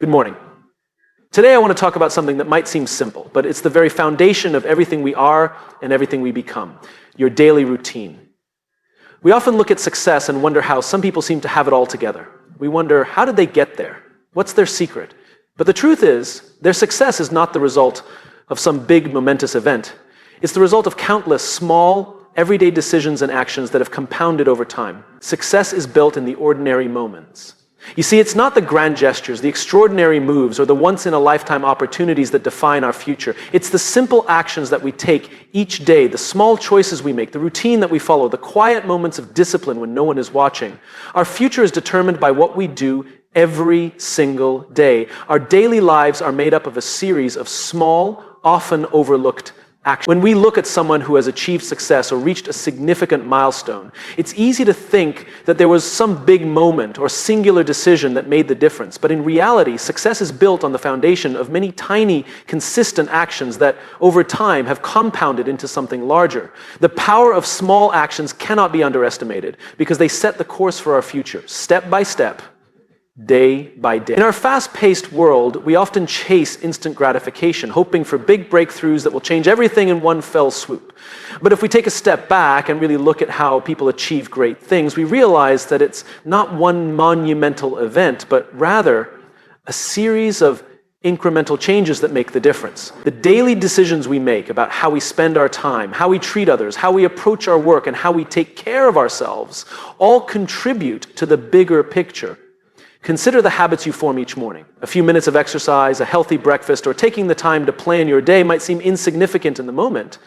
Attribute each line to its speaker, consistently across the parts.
Speaker 1: Good morning. Today I want to talk about something that might seem simple, but it's the very foundation of everything we are and everything we become, your daily routine. We often look at success and wonder how some people seem to have it all together. We wonder, how did they get there? What's their secret? But the truth is, their success is not the result of some big momentous event. It's the result of countless small, everyday decisions and actions that have compounded over time. Success is built in the ordinary moments. You see, it's not the grand gestures, the extraordinary moves, or the once-in-a-lifetime opportunities that define our future. It's the simple actions that we take each day, the small choices we make, the routine that we follow, the quiet moments of discipline when no one is watching. Our future is determined by what we do every single day. Our daily lives are made up of a series of small, often overlooked actions. When we look at someone who has achieved success or reached a significant milestone, it's easy to think that there was some big moment or singular decision that made the difference. But in reality, success is built on the foundation of many tiny, consistent actions that over time have compounded into something larger. The power of small actions cannot be underestimated because they set the course for our future, step by step, day by day. In our fast-paced world, we often chase instant gratification, hoping for big breakthroughs that will change everything in one fell swoop. But if we take a step back and really look at how people achieve great things, we realize that it's not one monumental event, but rather a series of incremental changes that make the difference. The daily decisions we make about how we spend our time, how we treat others, how we approach our work, and how we take care of ourselves all contribute to the bigger picture. Consider the habits you form each morning. A few minutes of exercise, a healthy breakfast, or taking the time to plan your day might seem insignificant in the moment.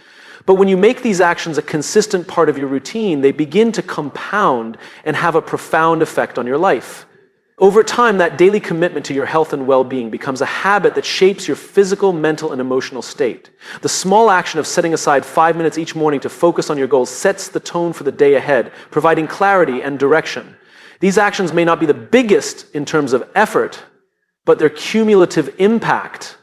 Speaker 1: But when you make these actions a consistent part of your routine, they begin to compound and have a profound effect on your life. Over time, that daily commitment to your health and well-being becomes a habit that shapes your physical, mental, and emotional state. The small action of setting aside 5 minutes each morning to focus on your goals sets the tone for the day ahead, providing clarity and direction. These actions may not be the biggest in terms of effort, but their cumulative impact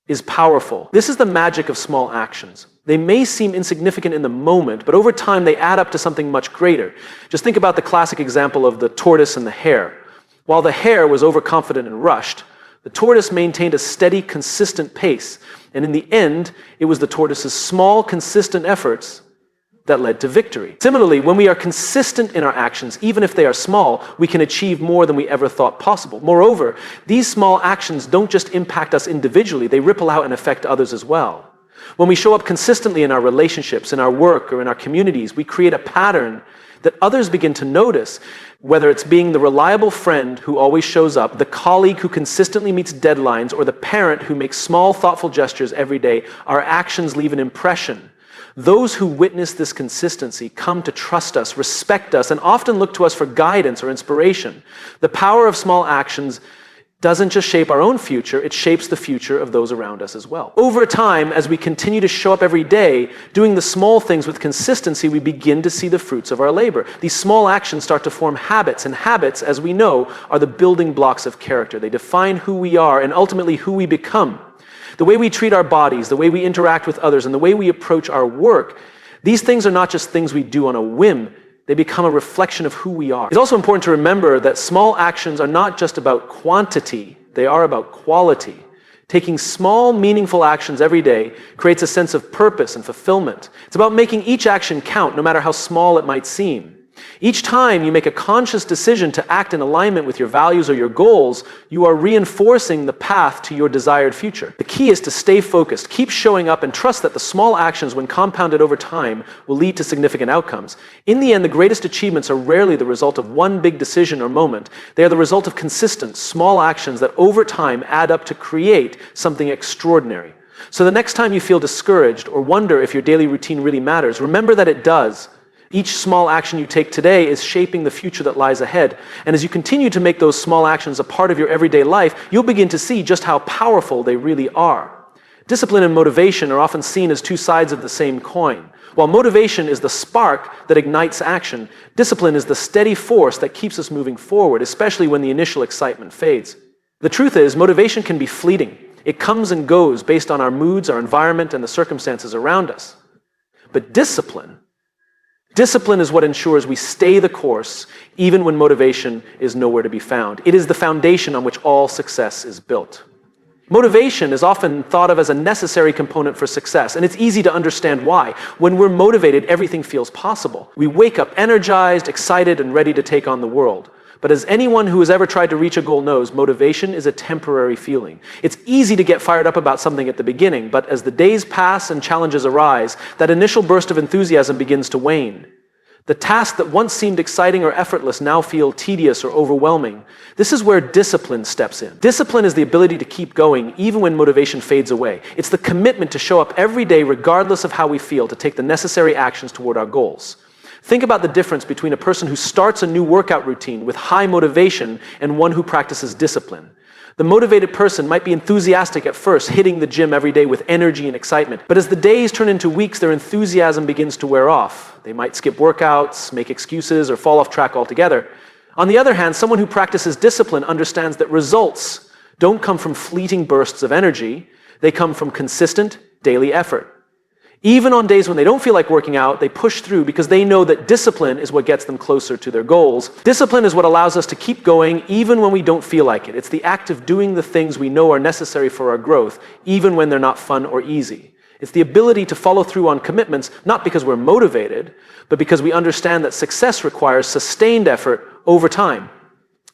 Speaker 1: is powerful. This is the magic of small actions. They may seem insignificant in the moment, but over time they add up to something much greater. Just think about the classic example of the tortoise and the hare. While the hare was overconfident and rushed, the tortoise maintained a steady, consistent pace, and in the end, it was the tortoise's small, consistent efforts that led to victory. Similarly, when we are consistent in our actions, even if they are small, we can achieve more than we ever thought possible. Moreover, these small actions don't just impact us individually, they ripple out and affect others as well. When we show up consistently in our relationships, in our work, or in our communities, we create a pattern that others begin to notice, whether it's being the reliable friend who always shows up, the colleague who consistently meets deadlines, or the parent who makes small, thoughtful gestures every day. Our actions leave an impression. Those who witness this consistency come to trust us, respect us, and often look to us for guidance or inspiration. The power of small actions doesn't just shape our own future, it shapes the future of those around us as well. Over time, as we continue to show up every day, doing the small things with consistency, we begin to see the fruits of our labor. These small actions start to form habits, and habits, as we know, are the building blocks of character. They define who we are and ultimately who we become. The way we treat our bodies, the way we interact with others, and the way we approach our work, these things are not just things we do on a whim, they become a reflection of who we are. It's also important to remember that small actions are not just about quantity, they are about quality. Taking small, meaningful actions every day creates a sense of purpose and fulfillment. It's about making each action count, no matter how small it might seem. Each time you make a conscious decision to act in alignment with your values or your goals, you are reinforcing the path to your desired future. The key is to stay focused, keep showing up, and trust that the small actions, when compounded over time, will lead to significant outcomes. In the end, the greatest achievements are rarely the result of one big decision or moment. They are the result of consistent, small actions that over time add up to create something extraordinary. So the next time you feel discouraged or wonder if your daily routine really matters, remember that it does. Each small action you take today is shaping the future that lies ahead. And as you continue to make those small actions a part of your everyday life, you'll begin to see just how powerful they really are. Discipline and motivation are often seen as two sides of the same coin. While motivation is the spark that ignites action, discipline is the steady force that keeps us moving forward, especially when the initial excitement fades. The truth is, motivation can be fleeting. It comes and goes based on our moods, our environment, and the circumstances around us. But discipline Discipline is what ensures we stay the course even when motivation is nowhere to be found. It is the foundation on which all success is built. Motivation is often thought of as a necessary component for success, and it's easy to understand why. When we're motivated, everything feels possible. We wake up energized, excited, and ready to take on the world. But as anyone who has ever tried to reach a goal knows, motivation is a temporary feeling. It's easy to get fired up about something at the beginning, but as the days pass and challenges arise, that initial burst of enthusiasm begins to wane. The tasks that once seemed exciting or effortless now feel tedious or overwhelming. This is where discipline steps in. Discipline is the ability to keep going even when motivation fades away. It's the commitment to show up every day regardless of how we feel, to take the necessary actions toward our goals. Think about the difference between a person who starts a new workout routine with high motivation and one who practices discipline. The motivated person might be enthusiastic at first, hitting the gym every day with energy and excitement. But as the days turn into weeks, their enthusiasm begins to wear off. They might skip workouts, make excuses, or fall off track altogether. On the other hand, someone who practices discipline understands that results don't come from fleeting bursts of energy. They come from consistent daily effort. Even on days when they don't feel like working out, they push through because they know that discipline is what gets them closer to their goals. Discipline is what allows us to keep going even when we don't feel like it. It's the act of doing the things we know are necessary for our growth, even when they're not fun or easy. It's the ability to follow through on commitments, not because we're motivated, but because we understand that success requires sustained effort over time.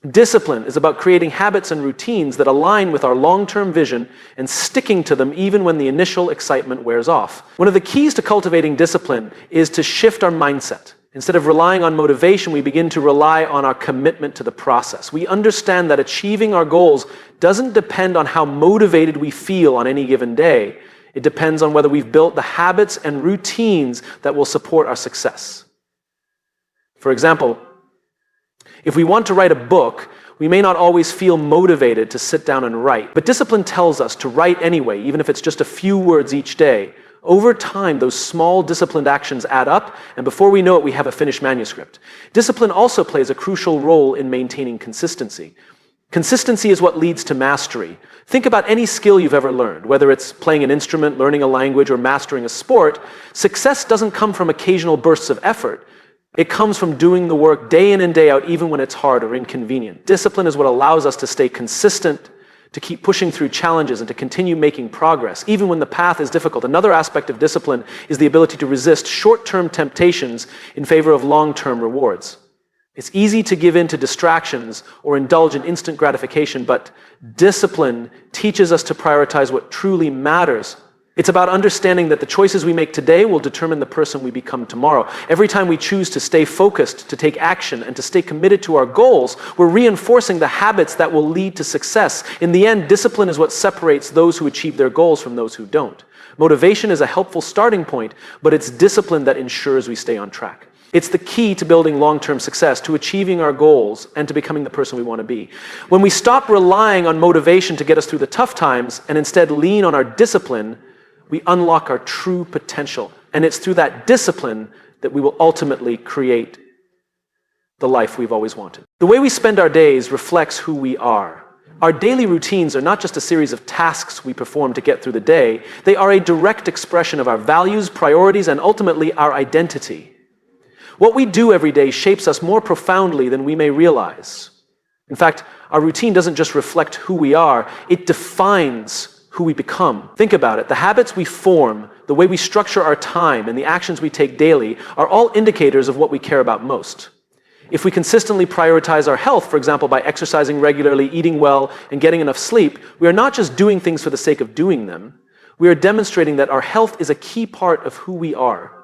Speaker 1: Discipline is about creating habits and routines that align with our long-term vision and sticking to them even when the initial excitement wears off. One of the keys to cultivating discipline is to shift our mindset. Instead of relying on motivation, we begin to rely on our commitment to the process. We understand that achieving our goals doesn't depend on how motivated we feel on any given day. It depends on whether we've built the habits and routines that will support our success. For example, if we want to write a book, we may not always feel motivated to sit down and write. But discipline tells us to write anyway, even if it's just a few words each day. Over time, those small disciplined actions add up, and before we know it, we have a finished manuscript. Discipline also plays a crucial role in maintaining consistency. Consistency is what leads to mastery. Think about any skill you've ever learned, whether it's playing an instrument, learning a language, or mastering a sport. Success doesn't come from occasional bursts of effort. It comes from doing the work day in and day out, even when it's hard or inconvenient. Discipline is what allows us to stay consistent, to keep pushing through challenges, and to continue making progress, even when the path is difficult. Another aspect of discipline is the ability to resist short-term temptations in favor of long-term rewards. It's easy to give in to distractions or indulge in instant gratification, but discipline teaches us to prioritize what truly matters. It's about understanding that the choices we make today will determine the person we become tomorrow. Every time we choose to stay focused, to take action, and to stay committed to our goals, we're reinforcing the habits that will lead to success. In the end, discipline is what separates those who achieve their goals from those who don't. Motivation is a helpful starting point, but it's discipline that ensures we stay on track. It's the key to building long-term success, to achieving our goals, and to becoming the person we want to be. When we stop relying on motivation to get us through the tough times and instead lean on our discipline, we unlock our true potential. And it's through that discipline that we will ultimately create the life we've always wanted. The way we spend our days reflects who we are. Our daily routines are not just a series of tasks we perform to get through the day. They are a direct expression of our values, priorities, and ultimately our identity. What we do every day shapes us more profoundly than we may realize. In fact, our routine doesn't just reflect who we are, it defines who we become. Think about it. The habits we form, the way we structure our time, and the actions we take daily are all indicators of what we care about most. If we consistently prioritize our health, for example, by exercising regularly, eating well, and getting enough sleep, we are not just doing things for the sake of doing them. We are demonstrating that our health is a key part of who we are.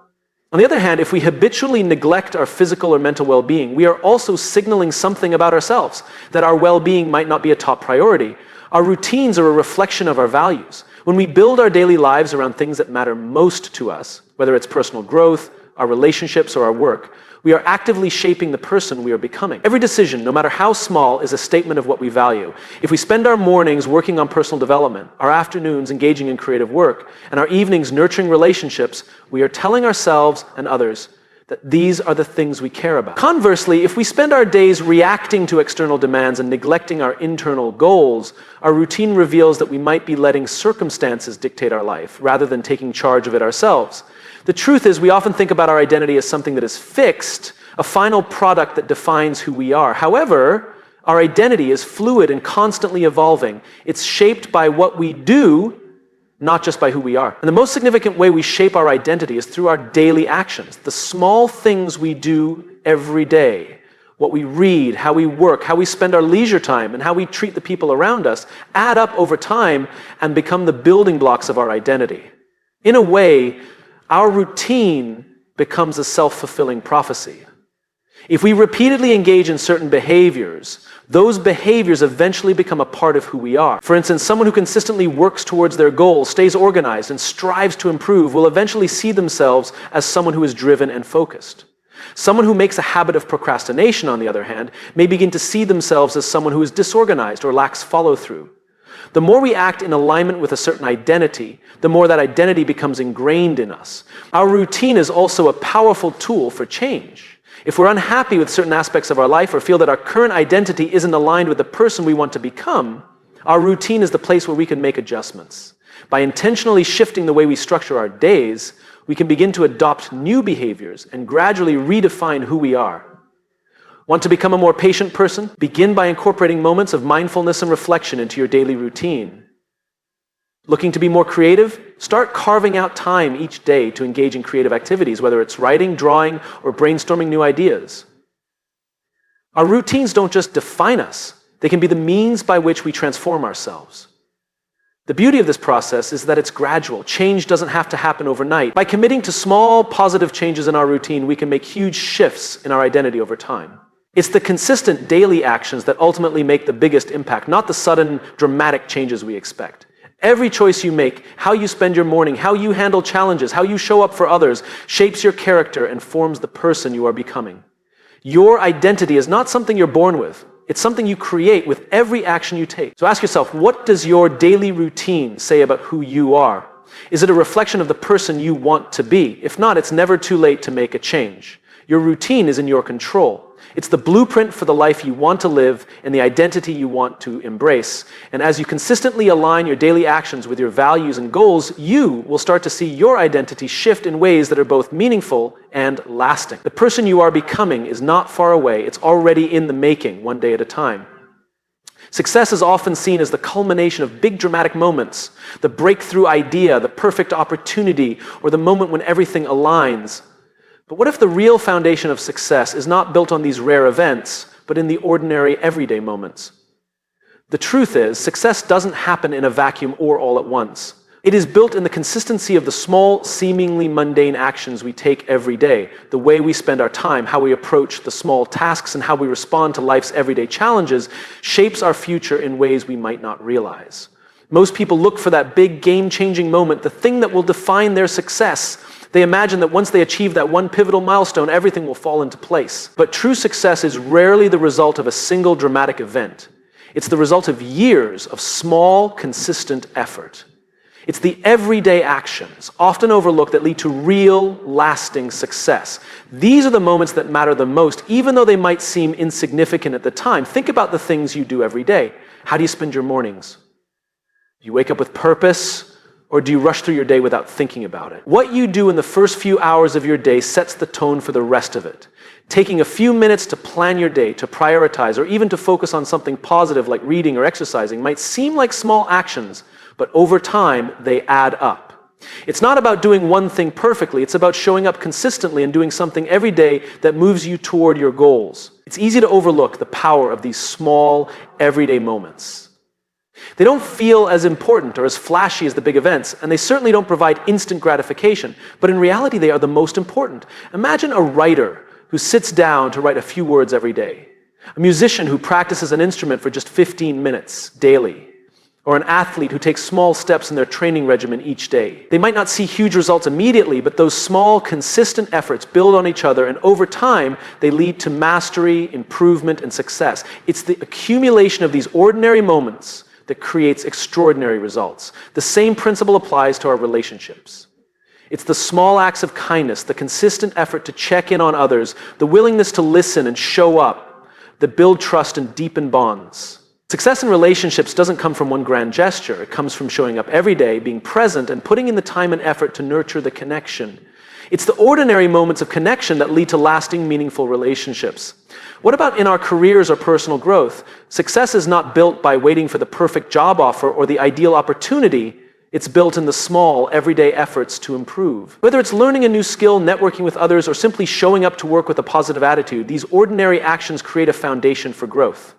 Speaker 1: On the other hand, if we habitually neglect our physical or mental well-being, we are also signaling something about ourselves, that our well-being might not be a top priority. Our routines are a reflection of our values. When we build our daily lives around things that matter most to us, whether it's personal growth, our relationships, or our work, we are actively shaping the person we are becoming. Every decision, no matter how small, is a statement of what we value. If we spend our mornings working on personal development, our afternoons engaging in creative work, and our evenings nurturing relationships, we are telling ourselves and others that these are the things we care about. Conversely, if we spend our days reacting to external demands and neglecting our internal goals, our routine reveals that we might be letting circumstances dictate our life rather than taking charge of it ourselves. The truth is, we often think about our identity as something that is fixed, a final product that defines who we are. However, our identity is fluid and constantly evolving. It's shaped by what we do, not just by who we are. And the most significant way we shape our identity is through our daily actions, the small things we do every day. What we read, how we work, how we spend our leisure time, and how we treat the people around us add up over time and become the building blocks of our identity. In a way, our routine becomes a self-fulfilling prophecy. If we repeatedly engage in certain behaviors, those behaviors eventually become a part of who we are. For instance, someone who consistently works towards their goals, stays organized, and strives to improve will eventually see themselves as someone who is driven and focused. Someone who makes a habit of procrastination, on the other hand, may begin to see themselves as someone who is disorganized or lacks follow-through. The more we act in alignment with a certain identity, the more that identity becomes ingrained in us. Our routine is also a powerful tool for change. If we're unhappy with certain aspects of our life or feel that our current identity isn't aligned with the person we want to become, our routine is the place where we can make adjustments. By intentionally shifting the way we structure our days, we can begin to adopt new behaviors and gradually redefine who we are. Want to become a more patient person? Begin by incorporating moments of mindfulness and reflection into your daily routine. Looking to be more creative? Start carving out time each day to engage in creative activities, whether it's writing, drawing, or brainstorming new ideas. Our routines don't just define us, they can be the means by which we transform ourselves. The beauty of this process is that it's gradual. Change doesn't have to happen overnight. By committing to small, positive changes in our routine, we can make huge shifts in our identity over time. It's the consistent daily actions that ultimately make the biggest impact, not the sudden, dramatic changes we expect. Every choice you make, how you spend your morning, how you handle challenges, how you show up for others, shapes your character and forms the person you are becoming. Your identity is not something you're born with. It's something you create with every action you take. So ask yourself, what does your daily routine say about who you are? Is it a reflection of the person you want to be? If not, it's never too late to make a change. Your routine is in your control. It's the blueprint for the life you want to live and the identity you want to embrace. And as you consistently align your daily actions with your values and goals, you will start to see your identity shift in ways that are both meaningful and lasting. The person you are becoming is not far away. It's already in the making, one day at a time. Success is often seen as the culmination of big dramatic moments, the breakthrough idea, the perfect opportunity, or the moment when everything aligns. But what if the real foundation of success is not built on these rare events, but in the ordinary, everyday moments? The truth is, success doesn't happen in a vacuum or all at once. It is built in the consistency of the small, seemingly mundane actions we take every day, the way we spend our time, how we approach the small tasks, and how we respond to life's everyday challenges shapes our future in ways we might not realize. Most people look for that big, game-changing moment, the thing that will define their success. They imagine that once they achieve that one pivotal milestone, everything will fall into place. But true success is rarely the result of a single dramatic event. It's the result of years of small, consistent effort. It's the everyday actions, often overlooked, that lead to real, lasting success. These are the moments that matter the most, even though they might seem insignificant at the time. Think about the things you do every day. How do you spend your mornings? Do you wake up with purpose? Or do you rush through your day without thinking about it? What you do in the first few hours of your day sets the tone for the rest of it. Taking a few minutes to plan your day, to prioritize, or even to focus on something positive like reading or exercising might seem like small actions, but over time, they add up. It's not about doing one thing perfectly. It's about showing up consistently and doing something every day that moves you toward your goals. It's easy to overlook the power of these small, everyday moments. They don't feel as important or as flashy as the big events, and they certainly don't provide instant gratification, but in reality, they are the most important. Imagine a writer who sits down to write a few words every day, a musician who practices an instrument for just 15 minutes daily, or an athlete who takes small steps in their training regimen each day. They might not see huge results immediately, but those small, consistent efforts build on each other, and over time, they lead to mastery, improvement, and success. It's the accumulation of these ordinary moments that creates extraordinary results. The same principle applies to our relationships. It's the small acts of kindness, the consistent effort to check in on others, the willingness to listen and show up, that build trust and deepen bonds. Success in relationships doesn't come from one grand gesture. It comes from showing up every day, being present, and putting in the time and effort to nurture the connection. It's the ordinary moments of connection that lead to lasting, meaningful relationships. What about in our careers or personal growth? Success is not built by waiting for the perfect job offer or the ideal opportunity. It's built in the small, everyday efforts to improve. Whether it's learning a new skill, networking with others, or simply showing up to work with a positive attitude, these ordinary actions create a foundation for growth.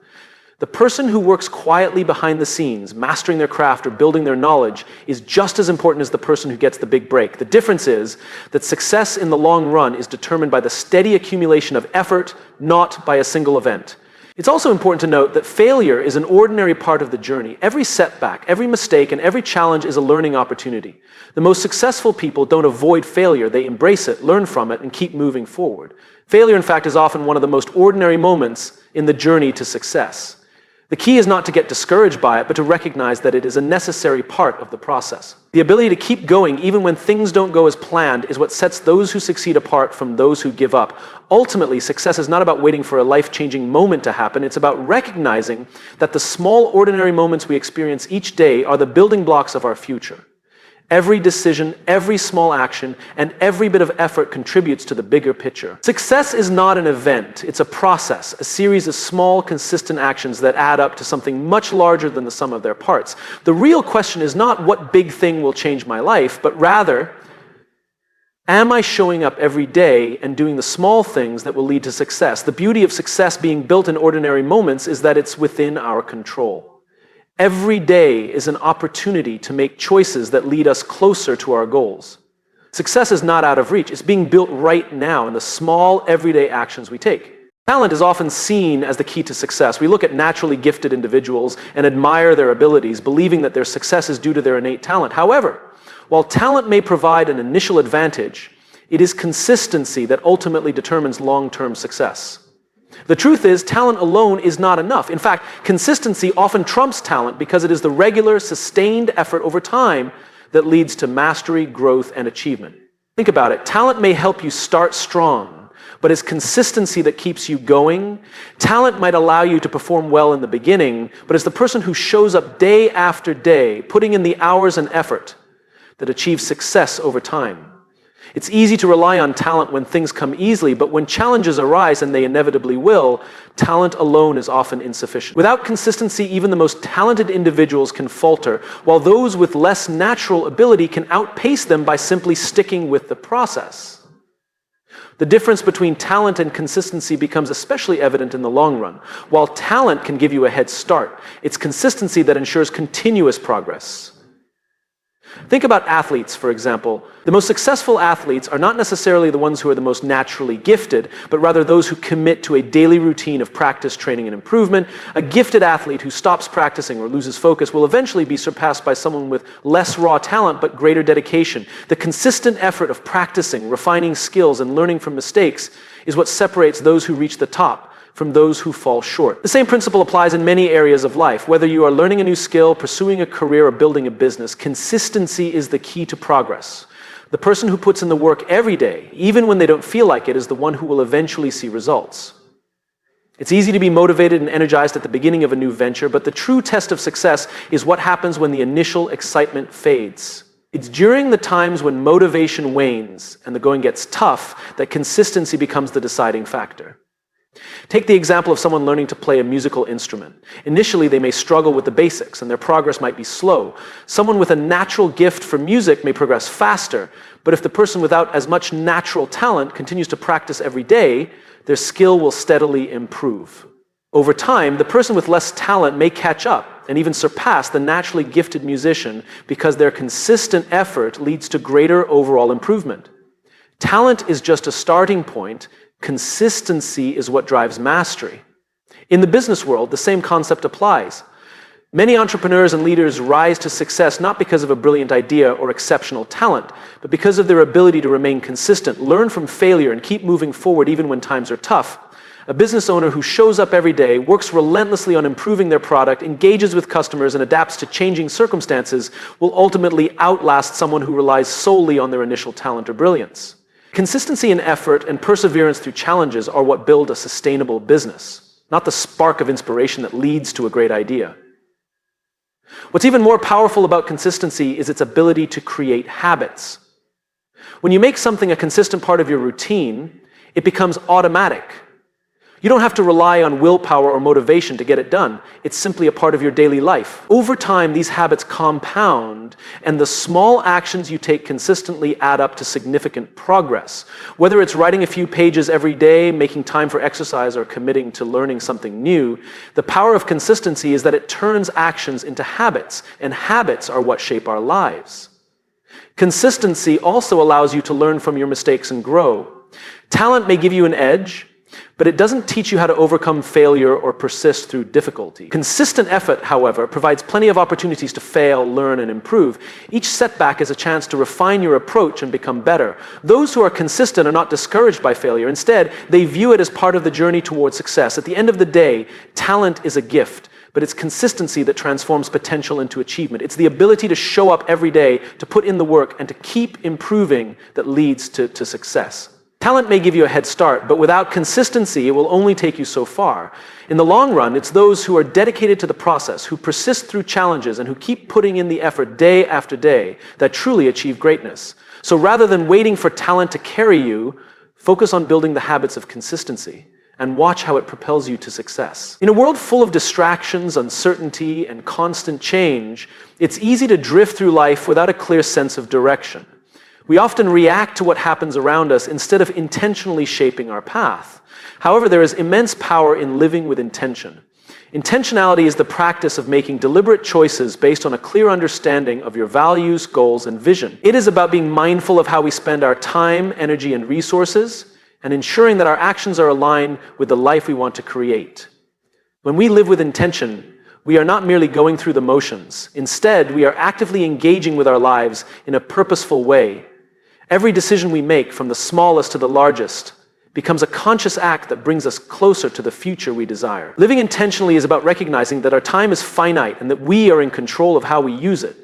Speaker 1: The person who works quietly behind the scenes, mastering their craft or building their knowledge, is just as important as the person who gets the big break. The difference is that success in the long run is determined by the steady accumulation of effort, not by a single event. It's also important to note that failure is an ordinary part of the journey. Every setback, every mistake, and every challenge is a learning opportunity. The most successful people don't avoid failure, they embrace it, learn from it, and keep moving forward. Failure, in fact, is often one of the most ordinary moments in the journey to success. The key is not to get discouraged by it, but to recognize that it is a necessary part of the process. The ability to keep going even when things don't go as planned is what sets those who succeed apart from those who give up. Ultimately, success is not about waiting for a life-changing moment to happen. It's about recognizing that the small, ordinary moments we experience each day are the building blocks of our future. Every decision, every small action, and every bit of effort contributes to the bigger picture. Success is not an event, it's a process, a series of small, consistent actions that add up to something much larger than the sum of their parts. The real question is not what big thing will change my life, but rather, am I showing up every day and doing the small things that will lead to success? The beauty of success being built in ordinary moments is that it's within our control. Every day is an opportunity to make choices that lead us closer to our goals. Success is not out of reach. It's being built right now in the small, everyday actions we take. Talent is often seen as the key to success. We look at naturally gifted individuals and admire their abilities, believing that their success is due to their innate talent. However, while talent may provide an initial advantage, it is consistency that ultimately determines long-term success. The truth is, talent alone is not enough. In fact, consistency often trumps talent because it is the regular, sustained effort over time that leads to mastery, growth, and achievement. Think about it. Talent may help you start strong, but it's consistency that keeps you going. Talent might allow you to perform well in the beginning, but it's the person who shows up day after day, putting in the hours and effort, that achieves success over time. It's easy to rely on talent when things come easily, but when challenges arise, and they inevitably will, talent alone is often insufficient. Without consistency, even the most talented individuals can falter, while those with less natural ability can outpace them by simply sticking with the process. The difference between talent and consistency becomes especially evident in the long run. While talent can give you a head start, it's consistency that ensures continuous progress. Think about athletes, for example. The most successful athletes are not necessarily the ones who are the most naturally gifted, but rather those who commit to a daily routine of practice, training, and improvement. A gifted athlete who stops practicing or loses focus will eventually be surpassed by someone with less raw talent but greater dedication. The consistent effort of practicing, refining skills, and learning from mistakes is what separates those who reach the top from those who fall short. The same principle applies in many areas of life. Whether you are learning a new skill, pursuing a career, or building a business, consistency is the key to progress. The person who puts in the work every day, even when they don't feel like it, is the one who will eventually see results. It's easy to be motivated and energized at the beginning of a new venture, but the true test of success is what happens when the initial excitement fades. It's during the times when motivation wanes and the going gets tough that consistency becomes the deciding factor. Take the example of someone learning to play a musical instrument. Initially, they may struggle with the basics, and their progress might be slow. Someone with a natural gift for music may progress faster, but if the person without as much natural talent continues to practice every day, their skill will steadily improve. Over time, the person with less talent may catch up and even surpass the naturally gifted musician because their consistent effort leads to greater overall improvement. Talent is just a starting point. Consistency is what drives mastery. In the business world, the same concept applies. Many entrepreneurs and leaders rise to success not because of a brilliant idea or exceptional talent, but because of their ability to remain consistent, learn from failure, and keep moving forward even when times are tough. A business owner who shows up every day, works relentlessly on improving their product, engages with customers, and adapts to changing circumstances will ultimately outlast someone who relies solely on their initial talent or brilliance. Consistency in effort and perseverance through challenges are what build a sustainable business, not the spark of inspiration that leads to a great idea. What's even more powerful about consistency is its ability to create habits. When you make something a consistent part of your routine, it becomes automatic. You don't have to rely on willpower or motivation to get it done. It's simply a part of your daily life. Over time, these habits compound, and the small actions you take consistently add up to significant progress. Whether it's writing a few pages every day, making time for exercise, or committing to learning something new, the power of consistency is that it turns actions into habits, and habits are what shape our lives. Consistency also allows you to learn from your mistakes and grow. Talent may give you an edge, but it doesn't teach you how to overcome failure or persist through difficulty. Consistent effort, however, provides plenty of opportunities to fail, learn, and improve. Each setback is a chance to refine your approach and become better. Those who are consistent are not discouraged by failure. Instead, they view it as part of the journey towards success. At the end of the day, talent is a gift, but it's consistency that transforms potential into achievement. It's the ability to show up every day, to put in the work, and to keep improving that leads to success. Talent may give you a head start, but without consistency, it will only take you so far. In the long run, it's those who are dedicated to the process, who persist through challenges, and who keep putting in the effort day after day that truly achieve greatness. So rather than waiting for talent to carry you, focus on building the habits of consistency and watch how it propels you to success. In a world full of distractions, uncertainty, and constant change, it's easy to drift through life without a clear sense of direction. We often react to what happens around us instead of intentionally shaping our path. However, there is immense power in living with intention. Intentionality is the practice of making deliberate choices based on a clear understanding of your values, goals, and vision. It is about being mindful of how we spend our time, energy, and resources, and ensuring that our actions are aligned with the life we want to create. When we live with intention, we are not merely going through the motions. Instead, we are actively engaging with our lives in a purposeful way. Every decision we make, from the smallest to the largest, becomes a conscious act that brings us closer to the future we desire. Living intentionally is about recognizing that our time is finite and that we are in control of how we use it.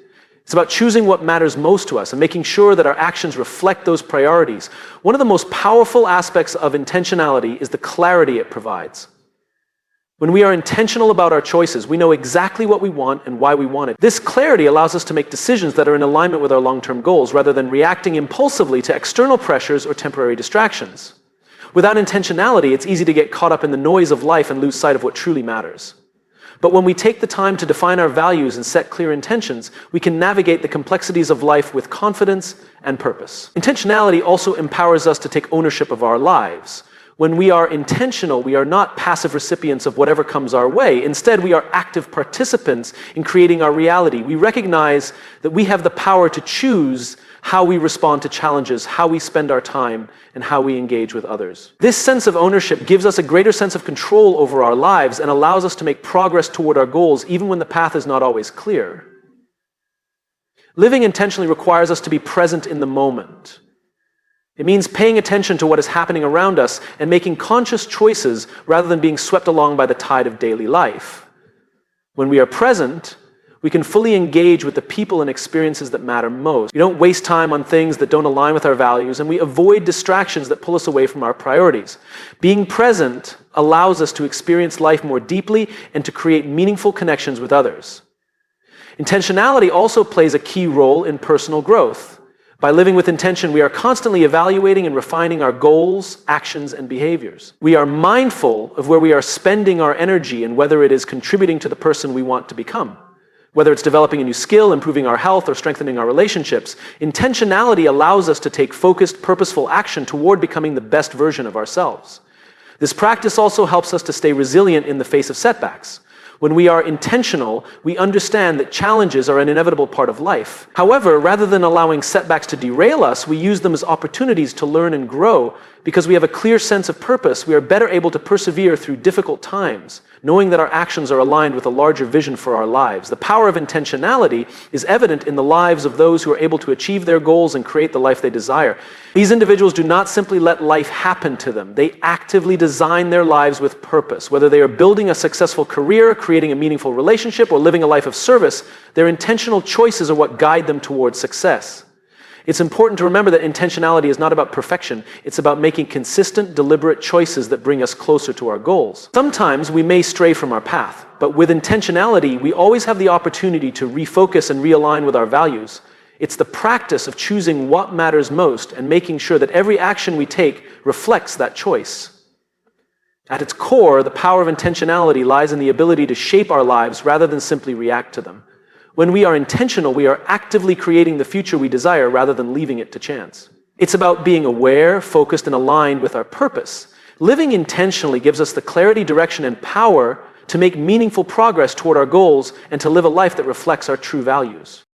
Speaker 1: It's about choosing what matters most to us and making sure that our actions reflect those priorities. One of the most powerful aspects of intentionality is the clarity it provides. When we are intentional about our choices, we know exactly what we want and why we want it. This clarity allows us to make decisions that are in alignment with our long-term goals, rather than reacting impulsively to external pressures or temporary distractions. Without intentionality, it's easy to get caught up in the noise of life and lose sight of what truly matters. But when we take the time to define our values and set clear intentions, we can navigate the complexities of life with confidence and purpose. Intentionality also empowers us to take ownership of our lives. When we are intentional, we are not passive recipients of whatever comes our way. Instead, we are active participants in creating our reality. We recognize that we have the power to choose how we respond to challenges, how we spend our time, and how we engage with others. This sense of ownership gives us a greater sense of control over our lives and allows us to make progress toward our goals, even when the path is not always clear. Living intentionally requires us to be present in the moment. It means paying attention to what is happening around us and making conscious choices rather than being swept along by the tide of daily life. When we are present, we can fully engage with the people and experiences that matter most. We don't waste time on things that don't align with our values, and we avoid distractions that pull us away from our priorities. Being present allows us to experience life more deeply and to create meaningful connections with others. Intentionality also plays a key role in personal growth. By living with intention, we are constantly evaluating and refining our goals, actions, and behaviors. We are mindful of where we are spending our energy and whether it is contributing to the person we want to become. Whether it's developing a new skill, improving our health, or strengthening our relationships, intentionality allows us to take focused, purposeful action toward becoming the best version of ourselves. This practice also helps us to stay resilient in the face of setbacks. When we are intentional, we understand that challenges are an inevitable part of life. However, rather than allowing setbacks to derail us, we use them as opportunities to learn and grow. Because we have a clear sense of purpose, we are better able to persevere through difficult times, knowing that our actions are aligned with a larger vision for our lives. The power of intentionality is evident in the lives of those who are able to achieve their goals and create the life they desire. These individuals do not simply let life happen to them. They actively design their lives with purpose. Whether they are building a successful career, creating a meaningful relationship, or living a life of service, their intentional choices are what guide them towards success. It's important to remember that intentionality is not about perfection. It's about making consistent, deliberate choices that bring us closer to our goals. Sometimes we may stray from our path, but with intentionality, we always have the opportunity to refocus and realign with our values. It's the practice of choosing what matters most and making sure that every action we take reflects that choice. At its core, the power of intentionality lies in the ability to shape our lives rather than simply react to them. When we are intentional, we are actively creating the future we desire rather than leaving it to chance. It's about being aware, focused, and aligned with our purpose. Living intentionally gives us the clarity, direction, and power to make meaningful progress toward our goals and to live a life that reflects our true values.